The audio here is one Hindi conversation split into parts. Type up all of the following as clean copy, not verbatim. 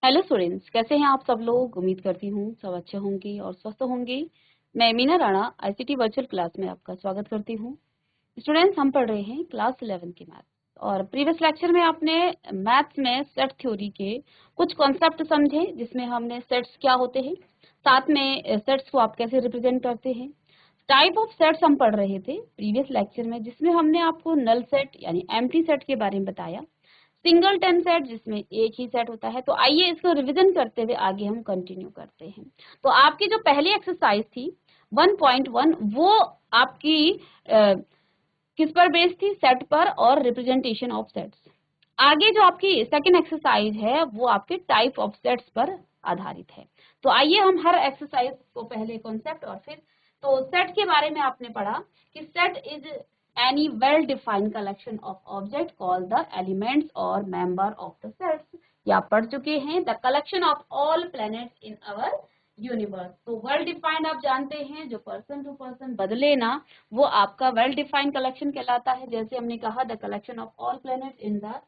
हेलो स्टूडेंट्स, कैसे हैं आप सब लोग। उम्मीद करती हूँ सब अच्छे होंगे और स्वस्थ होंगे। मैं Meena Rana ICT virtual class में आपका स्वागत करती हूँ। स्टूडेंट्स, हम पढ़ रहे हैं क्लास 11 की मैथ और प्रीवियस लेक्चर में आपने मैथ्स में सेट थ्योरी के कुछ कॉन्सेप्ट समझे, जिसमें हमने सेट्स क्या होते हैं, साथ में सेट्स को आप कैसे रिप्रेजेंट करते हैं। टाइप ऑफ सेट्स हम पढ़ रहे थे प्रीवियस लेक्चर में, जिसमें हमने आपको नल सेट यानी एम्प्टी सेट के बारे में बताया, सिंगल टेन सेट जिसमें एक ही सेट होता है। तो आइए इसको रिवीजन करते हुए आगे हम कंटिन्यू करते हैं। तो आपकी जो पहली एक्सरसाइज थी 1.1, वो आपकी किस पर बेस्ड थी? सेट पर और रिप्रेजेंटेशन ऑफ सेट्स। आगे जो आपकी सेकंड एक्सरसाइज है वो आपके टाइप ऑफ सेट्स पर आधारित है। तो आइए हम हर एक्सरसाइज को पहले कॉन्सेप्ट और फिर तो सेट के बारे में आपने पढ़ा कि set is any well defined collection of object called the elements or member of the sets। या पढ़ चुके हैं the collection of all planets in our universe। तो well defined आप जानते हैं, जो पर्सन टू पर्सन बदले ना, वो आपका well defined collection कहलाता है। जैसे हमने कहा the collection of all planets in the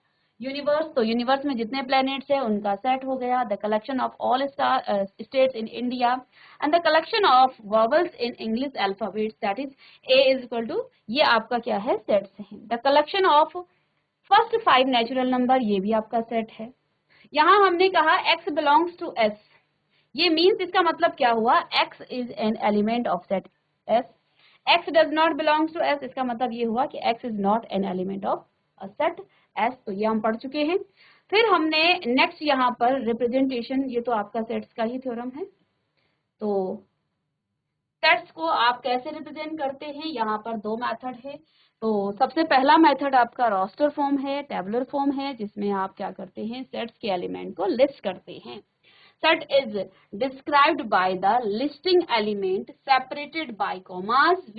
universe, तो यूनिवर्स में जितने प्लैनेट्स हैं उनका सेट हो गया। The collection of all states in India and the collection of verbals in English alphabets, that is a is equal to, ये आपका क्या है? सेट्स है। The collection of first 5 natural number, ये भी आपका सेट है। यहाँ हमने कहा x बिलोंग्स टू s, ये मीन्स इसका मतलब क्या हुआ? x is N element of set s। x does not belongs to s, इसका मतलब ये हुआ कि x is not an element of set s। तो ये हम पढ़ चुके हैं। फिर हमने नेक्स्ट यहाँ पर रिप्रेजेंटेशन, ये तो आपका सेट्स का ही थ्योरम है। तो सेट्स को आप कैसे रिप्रेजेंट करते हैं, यहाँ पर दो मेथड है। तो सबसे पहला मेथड आपका रोस्टर फॉर्म है, टेबुलर फॉर्म है, जिसमें आप क्या करते हैं? सेट्स के एलिमेंट को लिस्ट करते हैं। Set is described by the listing element separated by commas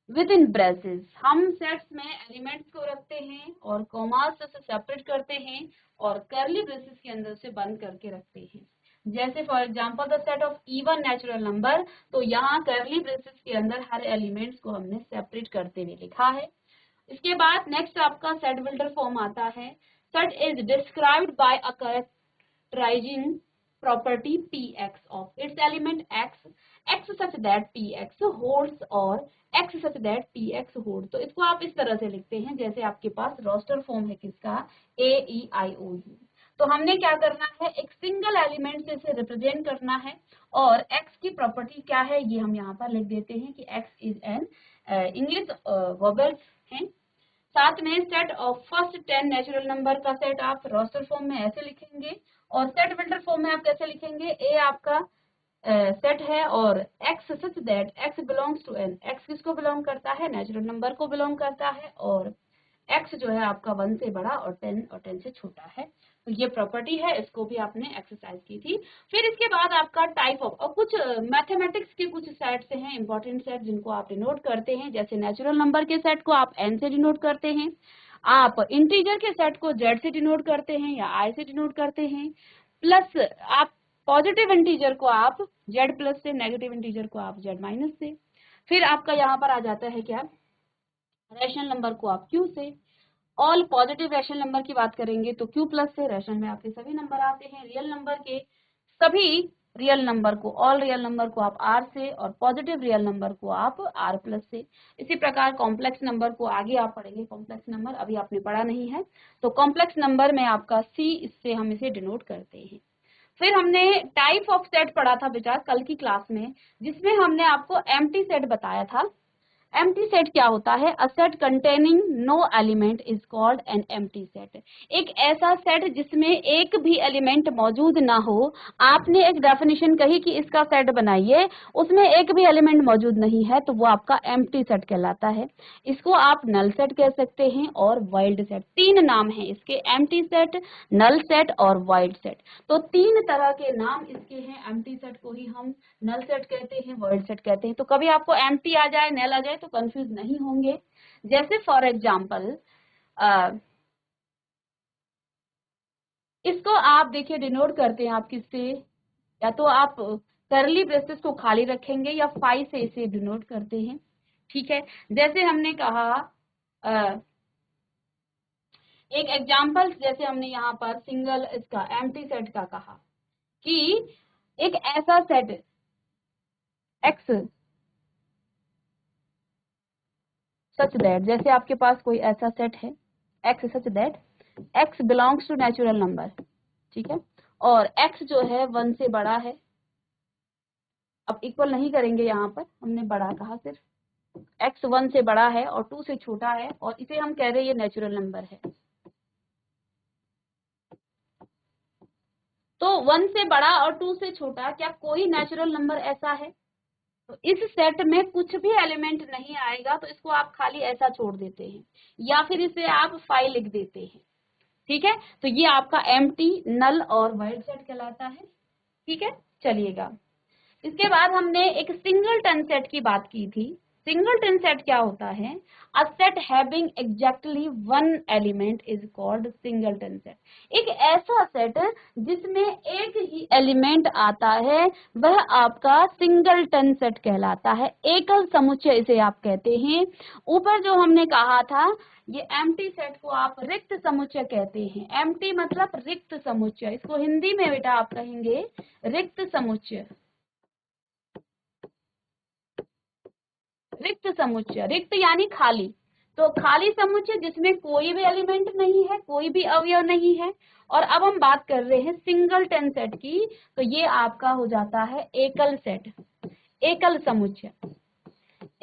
with in braces. हम सेट्स में एलिमेंट्स को रखते हैं और कॉमास से सेपरेट करते हैं और कर्ली ब्रेसेस के अंदर से बंद करके रखते हैं। जैसे for example the set of even natural number, तो यहाँ कर्ली ब्रेसेस के अंदर हर एलिमेंट्स को हमने सेपरेट करते हुए लिखा है। इसके बाद नेक्स्ट आपका सेट बिल्डर फॉर्म आता है। Set is described bye a characterising property px of its element x such that px holds और x such that px holds। तो इसको आप इस तरह से लिखते हैं जैसे आपके पास रोस्टर फॉर्म है किसका? a e i o u। तो हमने क्या करना है? एक सिंगल एलिमेंट से इसे रिप्रेजेंट करना है और x की प्रॉपर्टी क्या है ये हम यहाँ पर लिख देते हैं कि x is an English verbal है। साथ में set of first 10 natural number का सेट आप रोस्टर फॉर्म में ऐसे लिखेंगे और सेट बिल्डर फॉर्म में आप कैसे लिखेंगे? ए आपका सेट है और x such that x belongs to n, x किसको बिलोंग करता है? नेचुरल नंबर को बिलोंग करता है और x जो है आपका 1 से बड़ा और 10 से छोटा है। तो ये प्रॉपर्टी है, इसको भी आपने एक्सरसाइज की थी। फिर इसके बाद आपका टाइप ऑफ, और कुछ मैथमेटिक्स के कुछ सेट्स हैं इंपॉर्टेंट सेट जिनको आप डिनोट करते हैं। जैसे नेचुरल नंबर के सेट को आप n से डिनोट करते हैं, आप इंटीजर के सेट को z से डिनोट करते हैं या i से डिनोट करते हैं, प्लस आप पॉजिटिव इंटीजर को आप z प्लस से, नेगेटिव इंटीजर को आप z माइनस से। फिर आपका यहाँ पर आ जाता है क्या? रैशनल नंबर को आप q से। ऑल पॉजिटिव रैशनल नंबर की बात करेंगे तो q प्लस से। रैशनल में आपके सभी नंबर आते हैं। रियल नंबर के सभी रियल नंबर को, ऑल रियल नंबर को आप r से और पॉजिटिव रियल नंबर को आप r प्लस से। इसी प्रकार कॉम्प्लेक्स नंबर को आगे आप पढ़ेंगे, कॉम्प्लेक्स नंबर अभी आपने पढ़ा नहीं है। तो कॉम्प्लेक्स नंबर में आपका c, इससे हम इसे डिनोट करते हैं। फिर हमने टाइप ऑफ सेट पढ़ा था बेटा कल की क्लास में, जिसमें हमने आपको एम्प्टी सेट बताया था। एम्प्टी सेट क्या होता है? A set containing no element is called an empty set. एक ऐसा सेट जिसमें एक भी एलिमेंट मौजूद ना हो। आपने एक डेफिनेशन कही कि इसका सेट बनाइए, उसमें एक भी एलिमेंट मौजूद नहीं है, तो वो आपका एम्प्टी सेट कहलाता है। इसको आप नल सेट कह सकते हैं और वाइल्ड सेट। तीन नाम है इसके, एम्प्टी सेट, नल सेट और वाइल्ड सेट। तो तीन तरह के नाम इसके हैं। एम्प्टी सेट को ही हम नल सेट कहते हैं, वाइल्ड सेट कहते हैं। तो कभी आपको एम्प्टी आ जाए, नल आ जाए तो कंफ्यूज नहीं होंगे। जैसे फॉर एग्जांपल इसको आप देखिए डिनोट करते हैं आप किससे? या तो आप करली ब्रेसेस को खाली रखेंगे या फाई से इसे डिनोट करते हैं। ठीक है, जैसे हमने कहा एक एग्जाम्पल जैसे हमने यहाँ पर सिंगल इसका एम्प्टी सेट का कहा कि एक ऐसा सेट एक्स सच दैट, जैसे आपके पास कोई ऐसा सेट है x such that x belongs to natural number, ठीक है, और एक्स जो है 1 से बड़ा है। अब इक्वल नहीं करेंगे, यहाँ पर हमने बड़ा कहा, सिर्फ एक्स 1 से बड़ा है और 2 से छोटा है, और इसे हम कह रहे हैं ये नेचुरल नंबर है। तो 1 से बड़ा और 2 से छोटा, क्या कोई नेचुरल नंबर ऐसा है? तो इस सेट में कुछ भी एलिमेंट नहीं आएगा, तो इसको आप खाली ऐसा छोड़ देते हैं, या फिर इसे आप 5 लिख देते हैं, ठीक है। तो ये आपका एम्प्टी, नल और वाइड सेट कहलाता है, ठीक है। चलिएगा, इसके बाद हमने एक सिंगलटन सेट की बात की थी। सिंगलटन सेट क्या होता है? A set having exactly 1 element is called singleton set. एक ऐसा सेट जिसमें एक ही एलिमेंट आता है वह आपका सिंगलटन सेट कहलाता है, एकल समुच्चय इसे आप कहते हैं। ऊपर जो हमने कहा था ये एम्प्टी सेट को आप रिक्त समुच्चय कहते हैं। एम्प्टी मतलब रिक्त समुच्चय, इसको हिंदी में बेटा आप कहेंगे रिक्त समुच्चय। रिक्त समुच्चय, रिक्त यानी खाली, तो खाली समुच्चय जिसमें कोई भी एलिमेंट नहीं है, कोई भी अवयव नहीं है। और अब हम बात कर रहे हैं सिंगलटन सेट की, तो ये आपका हो जाता है एकल सेट, एकल समुच्चय।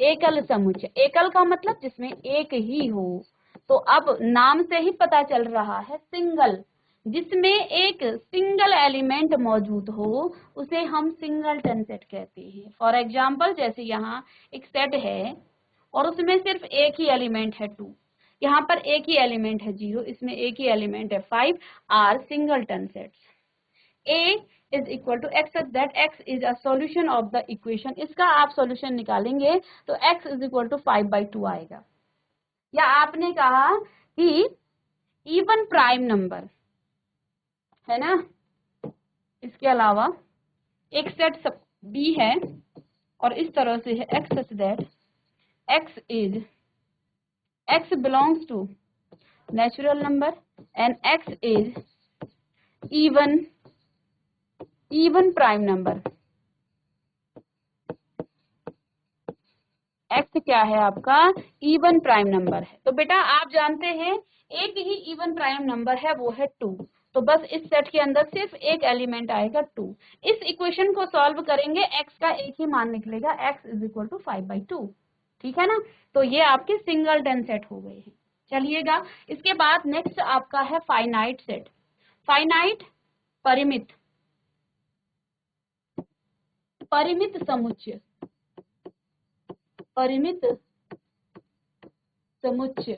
एकल समुच्चय, एकल का मतलब जिसमें एक ही हो। तो अब नाम से ही पता चल रहा है सिंगल, जिसमें एक सिंगल एलिमेंट मौजूद हो उसे हम सिंगलटन सेट कहते हैं। फॉर एग्जाम्पल जैसे यहाँ एक सेट है और उसमें सिर्फ एक ही एलिमेंट है 2, यहाँ पर एक ही एलिमेंट है 0, इसमें एक ही एलिमेंट है 5, are singleton sets. A is equal to x such that x is a solution of the equation। इसका आप सॉल्यूशन निकालेंगे तो x is equal to 5/2 आएगा। या आपने कहा कि इवन प्राइम नंबर है ना, इसके अलावा एक सेट B है और इस तरह से है x such that x belongs to natural number and x is even prime number। X क्या है आपका? इवन प्राइम नंबर है। तो बेटा आप जानते हैं एक ही इवन प्राइम नंबर है, वो है 2। तो बस इस सेट के अंदर सिर्फ एक एलिमेंट आएगा 2। इस इक्वेशन को सॉल्व करेंगे, एक्स का एक ही मान निकलेगा, x इज इक्वल टू 5/2, ठीक है ना। तो ये आपके सिंगलटन सेट हो गए हैं। चलिएगा, इसके बाद नेक्स्ट आपका है फाइनाइट सेट। फाइनाइट परिमित, परिमित समुच्चय, परिमित समुच्चय।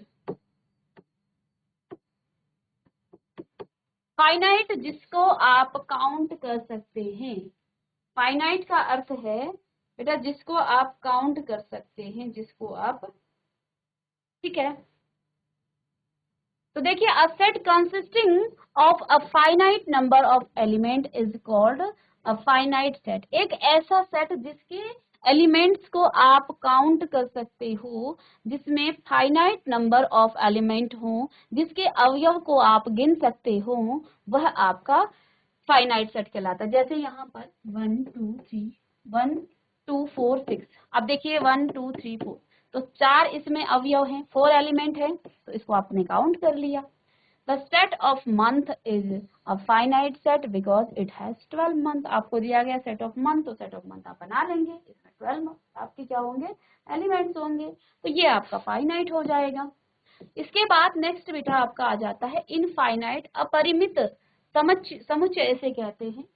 फाइनाइट जिसको आप काउंट कर सकते हैं। फाइनाइट का अर्थ है बेटा जिसको आप काउंट कर सकते हैं, जिसको आप, ठीक है। तो देखिए, a set consisting of a finite number of element is called a finite set. एक ऐसा सेट जिसके एलिमेंट्स को आप काउंट कर सकते हो, जिसमें फाइनाइट नंबर ऑफ एलिमेंट हो, जिसके अवयव को आप गिन सकते हो, वह आपका फाइनाइट सेट कहलाता है। जैसे यहाँ पर 1 2 3 1 2 4 6, अब देखिए 1 2 3 4, तो 4 इसमें अवयव हैं, 4 एलिमेंट हैं, तो इसको आपने काउंट कर लिया। The set of month is a finite set because it has 12 month. आपको दिया गया सेट ऑफ मंथ, तो सेट ऑफ मंथ आप बना लेंगे, इसमें 12 मंथ आपके क्या होंगे? एलिमेंट्स होंगे। तो ये आपका फाइनाइट हो जाएगा। इसके बाद नेक्स्ट बेटा आपका आ जाता है इनफाइनाइट, अपरिमित समुच्चय इसे कहते हैं।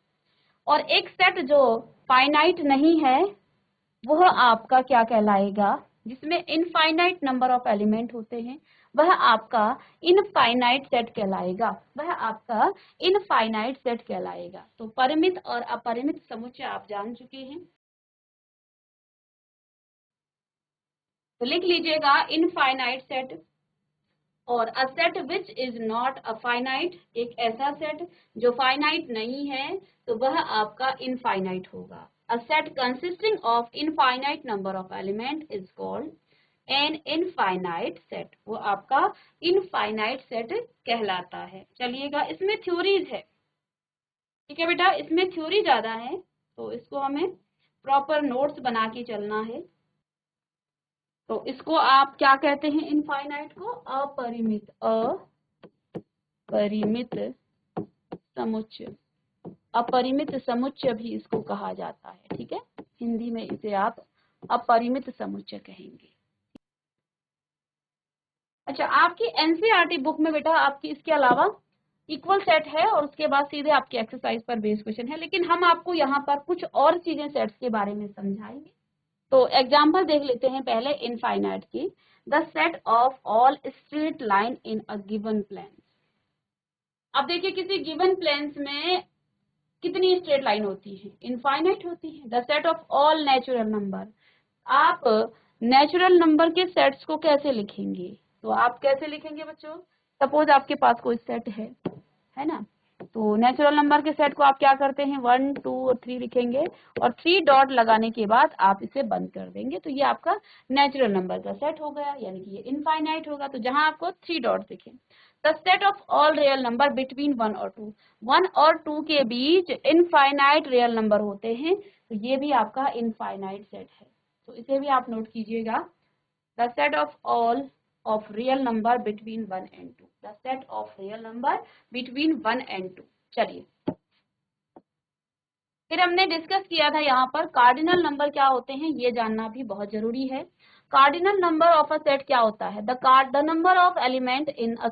और एक सेट जो फाइनाइट नहीं है वह आपका क्या कहलाएगा? जिसमें इनफाइनाइट नंबर ऑफ एलिमेंट होते हैं, वह आपका इनफाइनाइट सेट कहलाएगा, वह आपका इनफाइनाइट सेट कहलाएगा। तो परिमित और अपरिमित समुच्चय आप जान चुके हैं, तो लिख लीजिएगा इनफाइनाइट सेट। और a set which is not a finite, एक ऐसा सेट जो फाइनाइट नहीं है, तो वह आपका इनफाइनाइट होगा। A set consisting of infinite number of element is called an infinite set, वो आपका इनफाइनाइट सेट कहलाता है। चलिएगा, इसमें थ्योरीज है, ठीक है बेटा, इसमें थ्योरी ज्यादा है, तो इसको हमें प्रॉपर नोट्स बना के चलना है। तो इसको आप क्या कहते हैं, इनफाइनाइट को अपरिमित, अपरिमित समुच्चय, अपरिमित समुच्चय भी इसको कहा जाता है, ठीक है, हिंदी में इसे आप अपरिमित समुच्चय कहेंगे। अच्छा, आपकी एनसीईआरटी बुक में बेटा आपकी इसके अलावा इक्वल सेट है और उसके बाद सीधे आपके एक्सरसाइज पर बेस्ड क्वेश्चन है, लेकिन हम आपको यहाँ पर कुछ और चीजें सेट्स के बारे में समझाएंगे। तो एग्जाम्पल देख लेते हैं पहले इनफाइनाइट की। The set of all straight line in a given plane. अब देखिए, किसी गिवन प्लेन्स में कितनी स्ट्रेट लाइन होती है, इनफाइनाइट होती है। The set of all natural number, आप नेचुरल नंबर के सेट्स को कैसे लिखेंगे, तो आप कैसे लिखेंगे बच्चों, सपोज आपके पास कोई सेट है ना, तो नेचुरल नंबर के सेट को आप क्या करते हैं, 1 2 और 3 लिखेंगे और 3 डॉट लगाने के बाद आप इसे बंद कर देंगे, तो ये आपका नेचुरल नंबर का सेट हो गया, यानी कि ये इनफाइनाइट होगा। तो जहां आपको 3 डॉट दिखे, the set of all real number between 1 और 2, 1 और 2 के बीच इनफाइनाइट रियल नंबर होते हैं, तो ये भी आपका इनफाइनाइट सेट है। तो इसे भी आप नोट कीजिएगा, the set of all of real number between 1 and 2, the set of real number between 1 and 2। चलिए, फिर हमने डिस्कस किया था यहाँ पर कार्डिनल नंबर क्या होते हैं, ये जानना भी बहुत जरूरी है। Cardinal number of a set क्या होता है, the number of element in a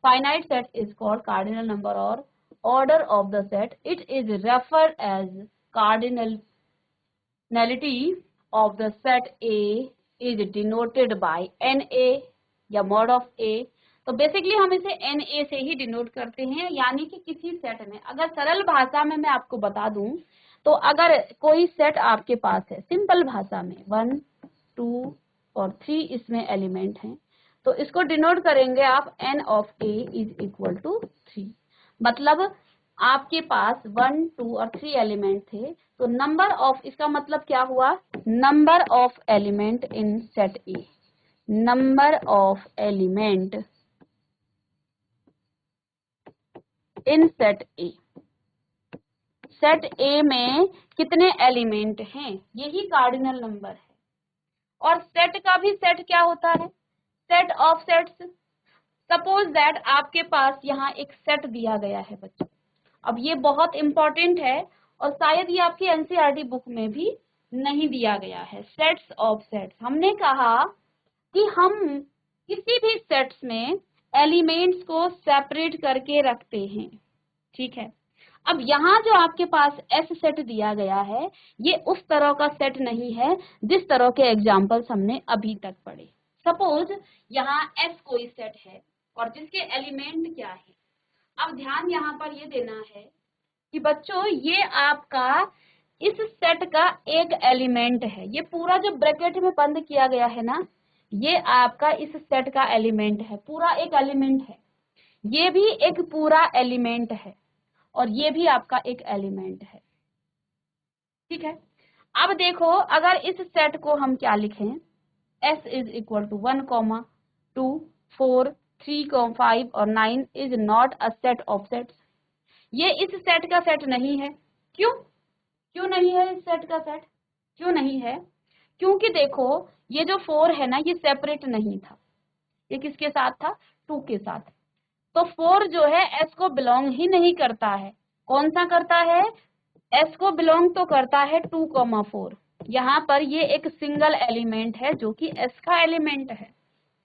finite set is called cardinal number और order of the set, it is referred as cardinality of the set A is denoted by N A या मॉड ऑफ ए। तो बेसिकली हम इसे एन ए से ही डिनोट करते हैं, यानी कि किसी सेट में, अगर सरल भाषा में मैं आपको बता दूं, तो अगर कोई सेट आपके पास है, सिंपल भाषा में 1 2 और 3 इसमें एलिमेंट हैं, तो इसको डिनोट करेंगे आप n of A is equal to 3। मतलब आपके पास 1 2 और 3 एलिमेंट थे, तो नंबर ऑफ, इसका मतलब क्या हुआ, number of element in set A, number of element in set A, set ए में कितने एलिमेंट हैं, यही कार्डिनल नंबर है। और सेट का भी सेट क्या होता है, set of sets. Suppose that आपके पास यहाँ एक सेट दिया गया है बच्चों, अब ये बहुत इंपॉर्टेंट है और शायद ये आपकी एनसीईआरटी बुक में भी नहीं दिया गया है, सेट्स ऑफ सेट्स। हमने कहा कि हम किसी भी सेट्स में एलिमेंट्स को सेपरेट करके रखते हैं, ठीक है। अब यहाँ जो आपके पास एस सेट दिया गया है, ये उस तरह का सेट नहीं है जिस तरह के एग्जाम्पल्स हमने अभी तक पढ़े। सपोज यहाँ एस कोई सेट है और जिसके एलिमेंट क्या है। अब ध्यान यहाँ पर ये देना है कि बच्चों ये आपका इस सेट का एक एलिमेंट है, ये पूरा जो ब्रैकेट में बंद किया गया है ना, ये आपका इस सेट का एलिमेंट है, पूरा एक एलिमेंट है, ये भी एक पूरा एलिमेंट है और ये भी आपका एक एलिमेंट है, ठीक है। अब देखो, अगर इस सेट को हम क्या लिखें, s इज इक्वल टू 1 2 4 3 5 और 9 is not a set of sets, ये इस सेट का सेट नहीं है। क्यों, क्यों नहीं है इस सेट का सेट, क्यों नहीं है, क्योंकि देखो ये जो 4 है ना, ये सेपरेट नहीं था, ये किसके साथ था, 2 के साथ। तो 4 जो है s को बिलोंग ही नहीं करता है, कौन सा करता है, s को बिलोंग तो करता है 2 4। यहाँ पर ये एक सिंगल एलिमेंट है जो कि s का एलिमेंट है,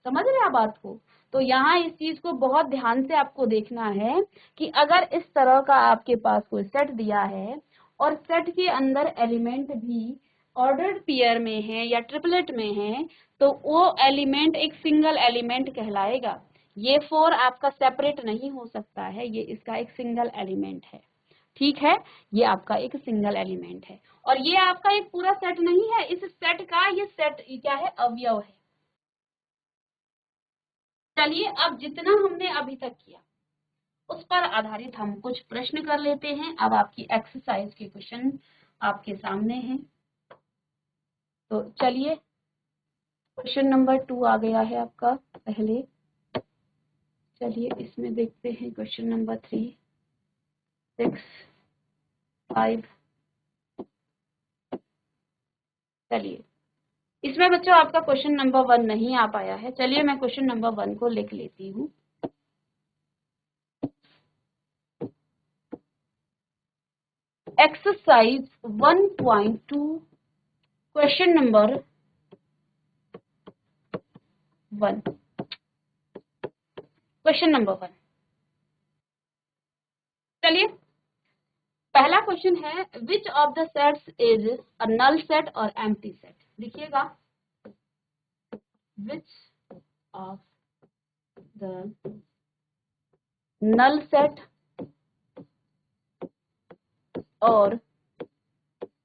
समझ रहे हैं आप बात को। तो यहाँ इस चीज को बहुत ध्यान से आपको देखना है कि अगर इस तरह का आपके पास कोई सेट दिया है और सेट के अंदर एलिमेंट भी ऑर्डर्ड पेयर में है या ट्रिपलेट में है, तो वो एलिमेंट एक सिंगल एलिमेंट कहलाएगा। ये 4 आपका सेपरेट नहीं हो सकता है, ये इसका एक सिंगल एलिमेंट है, ठीक है, ये आपका एक सिंगल एलिमेंट है और ये आपका एक पूरा सेट नहीं है, इस सेट का ये सेट क्या है, अवयव है। चलिए, अब जितना हमने अभी तक किया उस पर आधारित हम कुछ प्रश्न कर लेते हैं। अब आपकी एक्सरसाइज के क्वेश्चन आपके सामने हैं, तो चलिए क्वेश्चन नंबर 2 आ गया है आपका पहले। चलिए इसमें देखते हैं क्वेश्चन नंबर 3, 6, 5। चलिए इसमें बच्चों आपका क्वेश्चन नंबर 1 नहीं आ पाया है। चलिए मैं क्वेश्चन नंबर 1 को लिख लेती हूँ। Exercise 1.2 question number 1। Question number 1, चलिए पहला क्वेश्चन है, which of the sets is a null set और एम्प्टी सेट। लिखिएगा, which of the null set और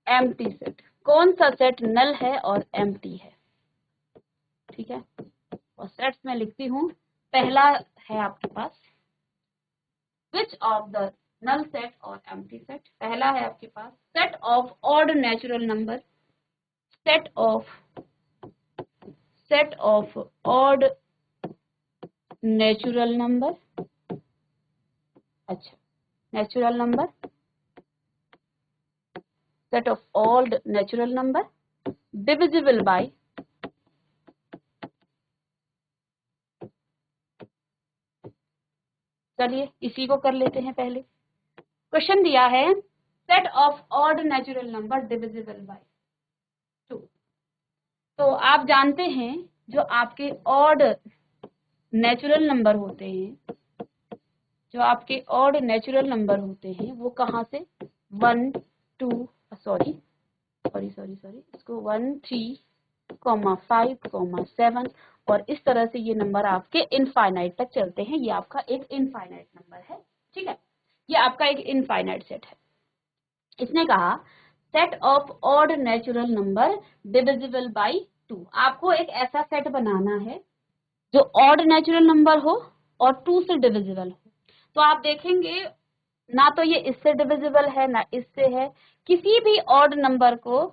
एम्प्टी सेट, कौन सा सेट नल है और एम्प्टी है। ठीक है, और सेट्स में लिखती हूँ। पहला है आपके पास which of the null set और एम्प्टी सेट। पहला है आपके पास set of odd natural number, set of odd natural number. अच्छा, natural number, set of odd natural number divisible by चलिए इसी को कर लेते हैं। पहले क्वेश्चन दिया है set of odd natural number divisible by 2। तो आप जानते हैं जो आपके ऑड नेचुरल नंबर होते हैं, जो आपके ऑड नेचुरल नंबर होते हैं वो कहाँ से 1 2 सॉरी इसको 1 3 5 7 और इस तरह से ये नंबर आपके इनफाइनाइट तक चलते हैं। ये आपका एक इनफाइनाइट नंबर है। ठीक है, ये आपका एक इनफाइनाइट सेट है। इसने कहा set of odd natural number divisible by 2। आपको एक ऐसा सेट बनाना है जो ऑड नेचुरल नंबर हो और 2 से डिविजिबल हो। तो आप देखेंगे ना तो ये इससे डिविजिबल है ना इससे है। किसी भी ऑड नंबर को,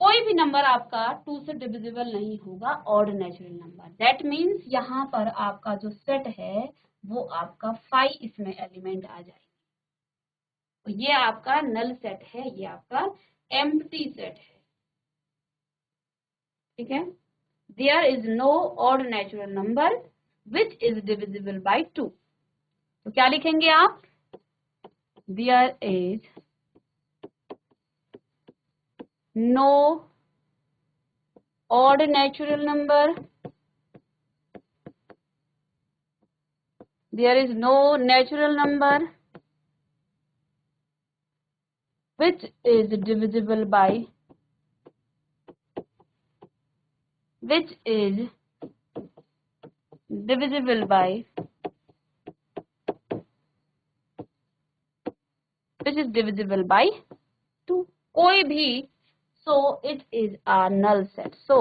कोई भी नंबर आपका 2 से डिविजिबल नहीं होगा odd natural number. That means यहाँ पर आपका जो सेट है वो आपका 5 इसमें एलिमेंट आ जाएगा। तो ये आपका नल सेट है, ये आपका एम्प्टी सेट है। ठीक है, there is no odd natural number which is divisible by 2। तो क्या लिखेंगे आप, there is no odd natural number, there is no natural number which is divisible by which is divisible by which is divisible by 2। कोई भी, so it is a null set, so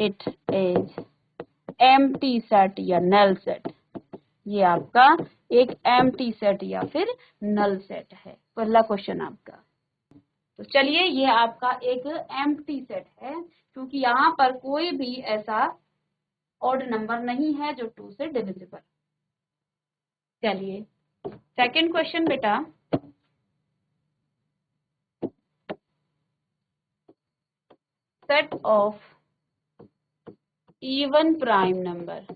it is empty set या null set। ये आपका एक empty set या फिर null set है। पहला क्वेश्चन आपका। तो चलिए ये आपका एक एम्प्टी सेट है क्योंकि यहाँ पर कोई भी ऐसा ऑड नंबर नहीं है जो 2 से डिविजिबल। चलिए सेकंड क्वेश्चन बेटा, set of even prime number,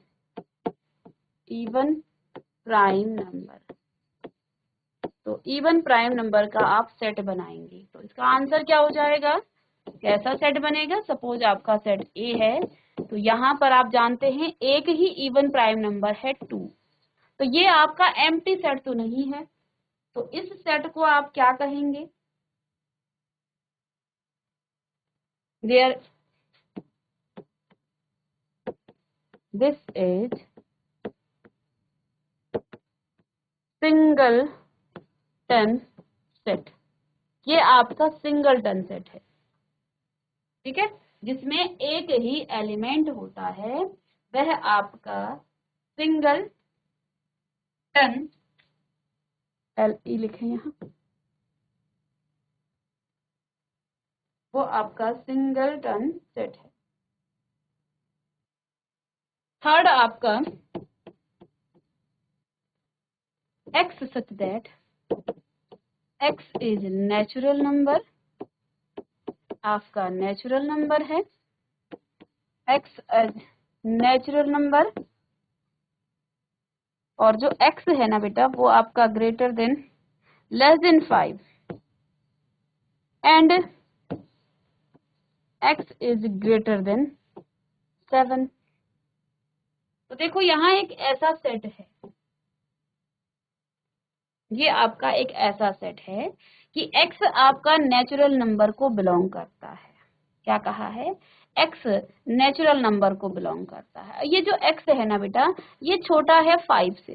even prime number. तो इवन प्राइम नंबर का आप सेट बनाएंगे तो इसका आंसर क्या हो जाएगा, कैसा सेट बनेगा। सपोज आपका सेट ए है तो यहाँ पर आप जानते हैं एक ही इवन प्राइम नंबर है 2। तो ये आपका एम्प्टी सेट तो नहीं है, तो इस सेट को आप क्या कहेंगे, there this is singleton set. ये आपका सिंगल टन सेट है। ठीक है, जिसमें एक ही एलिमेंट होता है वह आपका सिंगल टन, एल ई लिखें यहाँ, वो आपका सिंगलटन सेट है। थर्ड आपका x such that x is natural number, आपका नेचुरल नंबर है, x एज नेचुरल नंबर, और जो x है ना बेटा वो आपका greater than less than 5 and x is greater than 7। तो देखो यहाँ एक ऐसा सेट है, ये आपका एक ऐसा सेट है कि x आपका नेचुरल नंबर को बिलोंग करता है। क्या कहा है? x नेचुरल नंबर को बिलोंग करता है। ये जो x है ना बेटा ये छोटा है 5 से,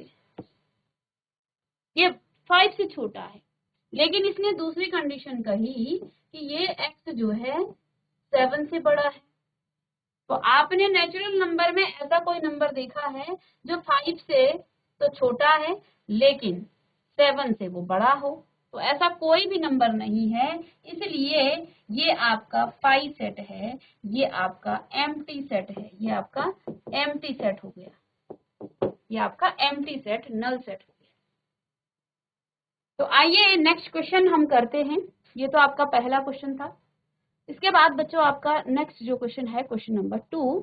ये 5 से छोटा है, लेकिन इसने दूसरी कंडीशन कही कि ये x जो है 7 से बड़ा है। तो आपने नेचुरल नंबर में ऐसा कोई नंबर देखा है जो 5 से तो छोटा है लेकिन 7 से वो बड़ा हो? तो ऐसा कोई भी नंबर नहीं है, इसलिए ये आपका 5 सेट है, ये आपका एम्प्टी सेट है, ये आपका एम्प्टी सेट हो गया, ये आपका एम्प्टी सेट, नल सेट हो गया। तो आइए नेक्स्ट क्वेश्चन हम करते हैं। ये तो आपका पहला क्वेश्चन था। इसके बाद बच्चों आपका नेक्स्ट जो क्वेश्चन है क्वेश्चन नंबर 2।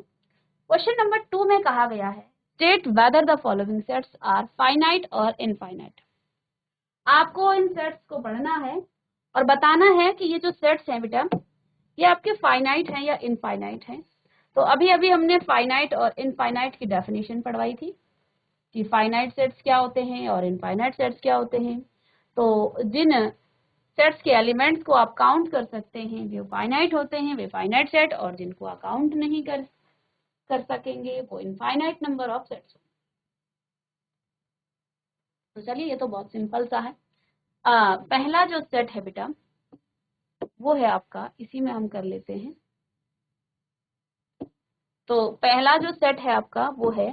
क्वेश्चन नंबर 2 में कहा गया है state whether the following sets are finite और इनफाइनाइट। आपको इन सेट्स को पढ़ना है और बताना है कि ये जो सेट्स हैं बेटा ये आपके फाइनाइट हैं या इनफाइनाइट हैं। तो अभी अभी हमने फाइनाइट और इनफाइनाइट की डेफिनेशन पढ़वाई थी कि फाइनाइट सेट्स क्या होते हैं और इनफाइनाइट सेट्स क्या होते हैं। तो जिन सेट्स के एलिमेंट्स को आप काउंट कर सकते हैं वे फाइनाइट होते हैं, वे फाइनाइट सेट, और जिनको आप काउंट नहीं कर सकेंगे वो इनफाइनाइट नंबर ऑफ सेट्स। तो चलिए ये तो बहुत सिंपल सा है। पहला जो सेट है बेटा वो है आपका, इसी में हम कर लेते हैं। तो पहला जो सेट है आपका वो है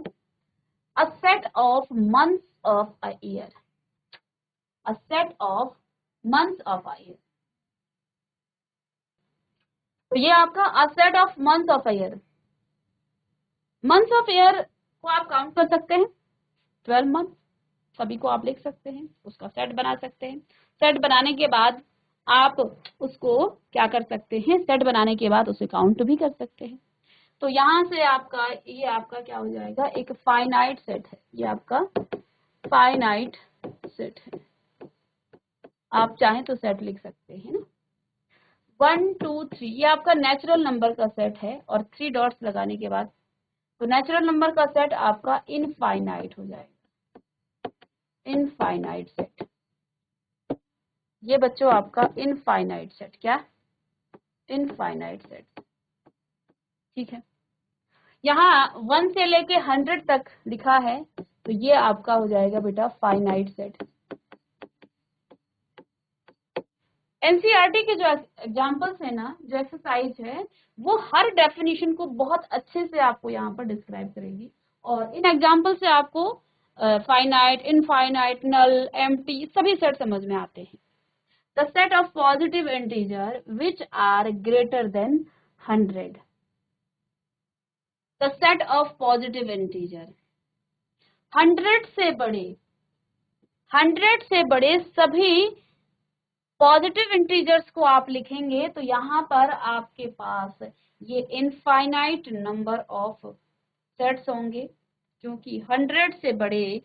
a set of months of a year, a set of months of a year. तो ये आपका a set of months of a year, months of year को आप काउंट कर सकते हैं 12 मंथ, सभी को आप लिख सकते हैं, उसका सेट बना सकते हैं। सेट बनाने के बाद आप उसको क्या कर सकते हैं, सेट बनाने के बाद उसे काउंट भी कर सकते हैं। तो यहाँ से आपका ये आपका क्या हो जाएगा, एक फाइनाइट सेट है, ये आपका फाइनाइट सेट है। आप चाहें तो सेट लिख सकते हैं ना। 1 2 3 ये आपका नेचुरल नंबर का सेट है और 3 डॉट्स लगाने के बाद तो नेचुरल नंबर का सेट आपका इनफाइनाइट हो जाएगा, इनफाइनाइट सेट। ये बच्चों आपका इनफाइनाइट सेट, क्या इनफाइनाइट सेट, ठीक है। यहाँ 1 से लेके 100 तक लिखा है तो ये आपका हो जाएगा बेटा फाइनाइट सेट। एनसीईआरटी के जो एग्जांपल्स है ना, जो एक्सरसाइज है वो हर डेफिनेशन को बहुत अच्छे से आपको यहाँ पर डिस्क्राइब करेगी और इन एग्जांपल से आपको फाइनाइट, इनफाइनाइट, नल, एम्प्टी सभी सेट समझ में आते हैं। The set of positive integer which are greater than 100, the set of positive integer 100 से बड़े, 100 से बड़े सभी पॉजिटिव इंटीजर्स को आप लिखेंगे तो यहाँ पर आपके पास ये इनफाइनाइट नंबर ऑफ सेट्स होंगे, क्योंकि 100 से बड़े,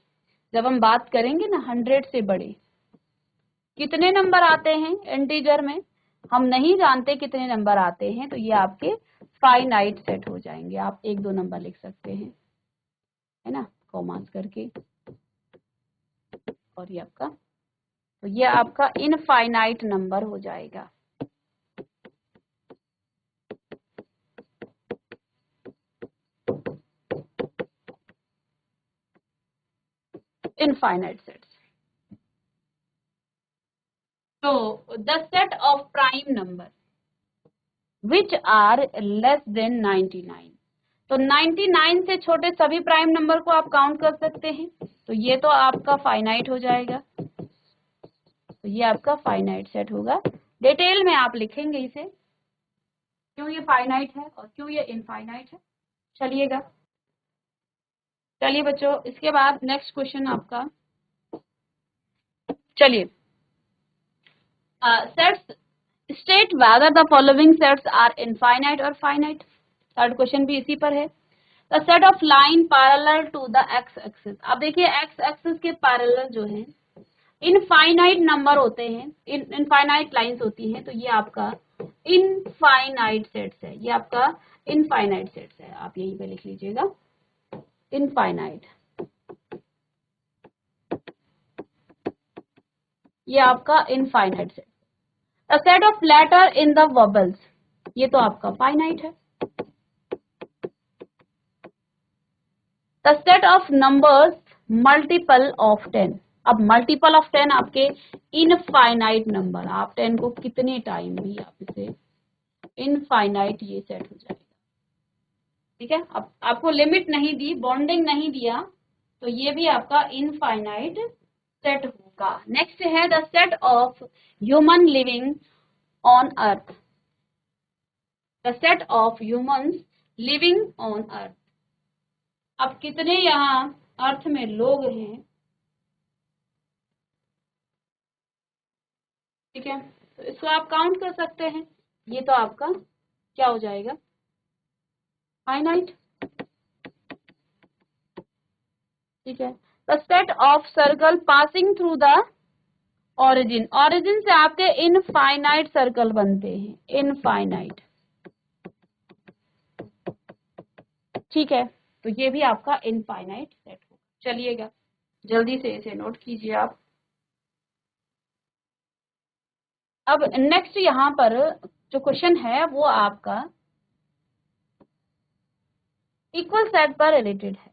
जब हम बात करेंगे ना 100 से बड़े कितने नंबर आते हैं इंटीजर में, हम नहीं जानते कितने नंबर आते हैं, तो ये आपके फाइनाइट सेट हो जाएंगे। आप 1 2 नंबर लिख सकते हैं, है ना, कॉमास करके, और ये आपका, तो ये आपका इनफाइनाइट नंबर हो जाएगा। Infinite sets. तो the set of prime number which are less than 99, तो 99 से छोटे सभी प्राइम नंबर को आप काउंट कर सकते हैं, तो ये तो आपका फाइनाइट हो जाएगा, तो ये आपका फाइनाइट सेट होगा। डिटेल में आप लिखेंगे इसे, क्यों ये फाइनाइट है और क्यों ये इनफाइनाइट है। चलिए बच्चों, इसके बाद नेक्स्ट क्वेश्चन आपका, चलिए sets state whether the following sets are infinite और फाइनाइट। थर्ड क्वेश्चन भी इसी पर है। The set of line parallel to the x axis. अब देखिए एक्स एक्सिस के पैरेलल जो है इनफाइनाइट नंबर होते हैं, इनफाइनाइट लाइंस होती हैं, तो ये आपका इनफाइनाइट सेट्स है, ये आपका इनफाइनाइट सेट्स है। आप यहीं पे लिख लीजिएगा इनफाइनाइट, ये आपका infinite set. The set of letter in the verbals, ये तो आपका फाइनाइट है। The set of numbers multiple of 10। अब मल्टीपल ऑफ 10 आपके इनफाइनाइट नंबर, आप 10 को कितने टाइम भी आप इसे इनफाइनाइट ये सेट हो जाएगा। ठीक है, अब आपको लिमिट नहीं दी, बॉन्डिंग नहीं दिया, तो ये भी आपका इनफाइनाइट सेट होगा। नेक्स्ट है the set of human living on earth. The set of humans living on earth. अब कितने यहाँ अर्थ में लोग हैं, ठीक है, तो इसको आप काउंट कर सकते हैं। ये तो आपका क्या हो जाएगा, फाइनाइट। ठीक है, the set of circle passing through the origin. Origin से आपके इनफाइनाइट सर्कल बनते हैं, इनफाइनाइट। ठीक है, तो ये भी आपका इनफाइनाइट सेट होगा। चलिएगा जल्दी से इसे नोट कीजिए आप। अब नेक्स्ट यहाँ पर जो क्वेश्चन है वो आपका इक्वल सेट पर रिलेटेड है।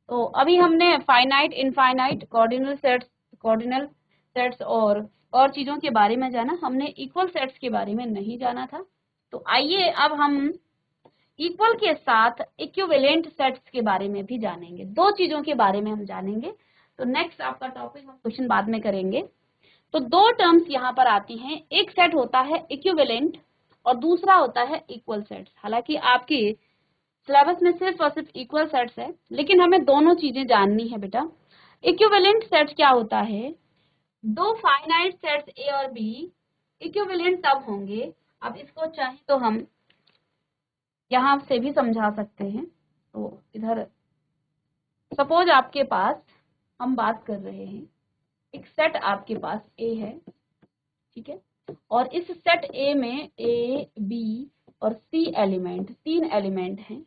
तो अभी हमने फाइनाइट, इनफाइनाइट, कॉर्डिनल सेट्स और चीजों के बारे में जाना, हमने इक्वल सेट्स के बारे में नहीं जाना था। तो आइए अब हम इक्वल के साथ इक्विवेलेंट सेट्स के बारे में भी जानेंगे। दो चीजों के बारे में हम जानेंगे। तो नेक्स्ट आपका टॉपिक हम क्वेश्चन बाद में करेंगे। तो दो टर्म्स यहाँ पर आती हैं, एक सेट होता है इक्विवेलेंट और दूसरा होता है इक्वल सेट्स। हालांकि आपकी सिलेबस में सिर्फ और सिर्फ इक्वल सेट्स है, लेकिन हमें दोनों चीजें जाननी है बेटा। इक्विवेलेंट सेट क्या होता है, दो फाइनाइट सेट्स ए और बी इक्विवेलेंट तब होंगे, अब इसको चाहे तो हम यहां से भी समझा सकते हैं। तो इधर सपोज आपके पास हम बात कर रहे हैं, एक सेट आपके पास ए है, ठीक है, और इस सेट ए में ए, बी और सी एलिमेंट, तीन एलिमेंट हैं।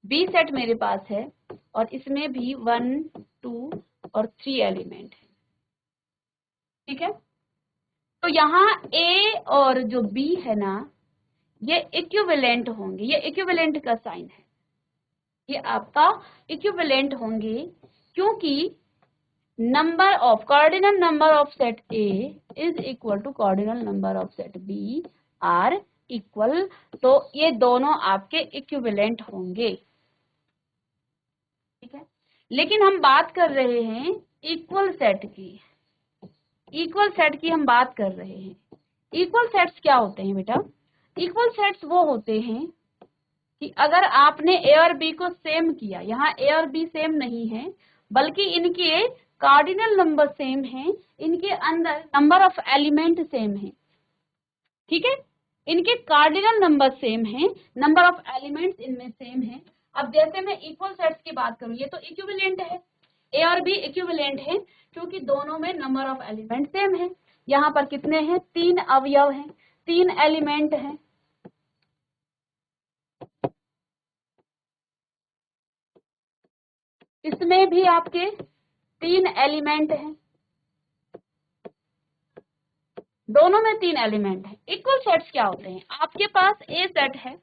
बी सेट मेरे पास है और इसमें भी 1, 2 और 3 एलिमेंट है। ठीक है, तो यहाँ ए और जो बी है ना, ये इक्विवेलेंट होंगे, ये इक्विवेलेंट का साइन है, ये आपका इक्विवेलेंट होंगे, क्योंकि number of cardinal number of set A is equal to cardinal number of set B are equal. तो ये दोनों आपके इक्विवेलेंट होंगे। ठीक है, लेकिन हम बात कर रहे हैं इक्वल सेट की, इक्वल सेट की हम बात कर रहे हैं। इक्वल सेट्स क्या होते हैं बेटा, इक्वल सेट्स वो होते हैं कि अगर आपने ए और बी को सेम किया, यहाँ ए और बी सेम नहीं है, बल्कि इनके कार्डिनल नंबर सेम हैं, इनके अंदर नंबर ऑफ एलिमेंट सेम है। ठीक है, इनके कार्डिनल नंबर सेम है, नंबर ऑफ एलिमेंट्स इनमें सेम है। अब जैसे मैं इक्वल सेट्स की बात करूं, ये तो इक्विवेलेंट है, ए और बी इक्विवेलेंट है, क्योंकि दोनों में नंबर ऑफ एलिमेंट सेम है। यहाँ पर कितने हैं, 3 अवयव हैं, 3 एलिमेंट हैं। इसमें भी आपके 3 एलिमेंट हैं, दोनों में 3 एलिमेंट है। इक्वल सेट्स क्या होते हैं, आपके पास ए सेट है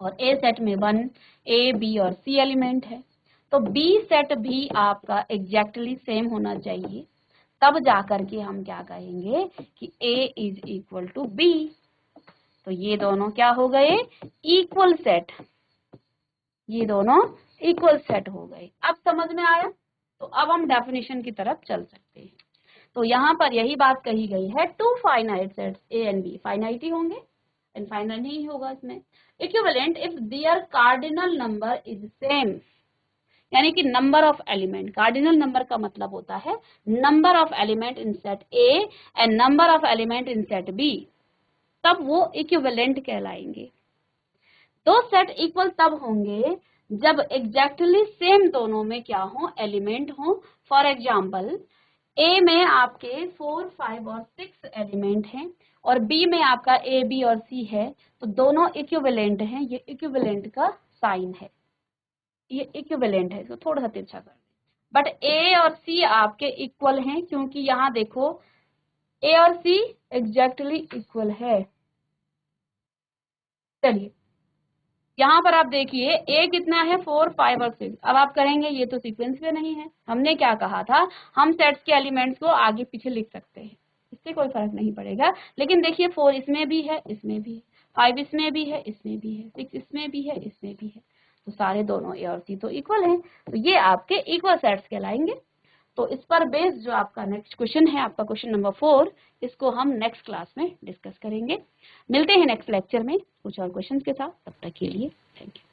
और ए सेट में 1 ए, बी और सी एलिमेंट है, तो बी सेट भी आपका एग्जैक्टली सेम होना चाहिए, तब जाकर के हम क्या कहेंगे कि ए इज इक्वल टू बी। तो ये दोनों क्या हो गए, इक्वल सेट, ये दोनों इक्वल सेट हो गए। अब समझ में आया, तो अब हम डेफिनेशन की तरफ चल सकते हैं। तो यहाँ पर यही बात कही गई है, two finite sets A and B finite ही होंगे, एंड फाइनल नहीं होगा इसमें। Equivalent if there cardinal number is same, यानी कि number of element, cardinal number का मतलब होता है number of element in set A and number of element in set B, तब वो इक्विवेलेंट कहलाएंगे। दो सेट इक्वल तब होंगे जब एग्जैक्टली सेम दोनों में क्या हो, एलिमेंट हो। फॉर एग्जाम्पल ए में आपके 4, 5 और 6 एलिमेंट हैं और बी में आपका ए, बी और सी है, तो दोनों इक्विवेलेंट हैं। ये इक्विवेलेंट का साइन है, ये इक्विवेलेंट है, तो थोड़ा सा तिरछा कर दें। बट ए और सी आपके इक्वल हैं, क्योंकि यहाँ देखो ए और सी एग्जैक्टली इक्वल है। चलिए यहाँ पर आप देखिए ए कितना है, 4, 5 और 6। अब आप कहेंगे ये तो सीक्वेंस में नहीं है। हमने क्या कहा था, हम सेट्स के एलिमेंट्स को आगे पीछे लिख सकते हैं, इससे कोई फर्क नहीं पड़ेगा। लेकिन देखिए 4 इसमें भी है, इसमें भी है, 5 इसमें भी है, इसमें भी है, 6 इसमें भी है, इसमें भी है, तो सारे दोनों ए और सी तो इक्वल हैं, तो ये आपके इक्वल सेट्स कहलाएंगे। तो इस पर बेस्ड जो आपका नेक्स्ट क्वेश्चन है, आपका क्वेश्चन नंबर 4, इसको हम नेक्स्ट क्लास में डिस्कस करेंगे। मिलते हैं नेक्स्ट लेक्चर में कुछ और क्वेश्चंस के साथ, तब तक के लिए थैंक यू।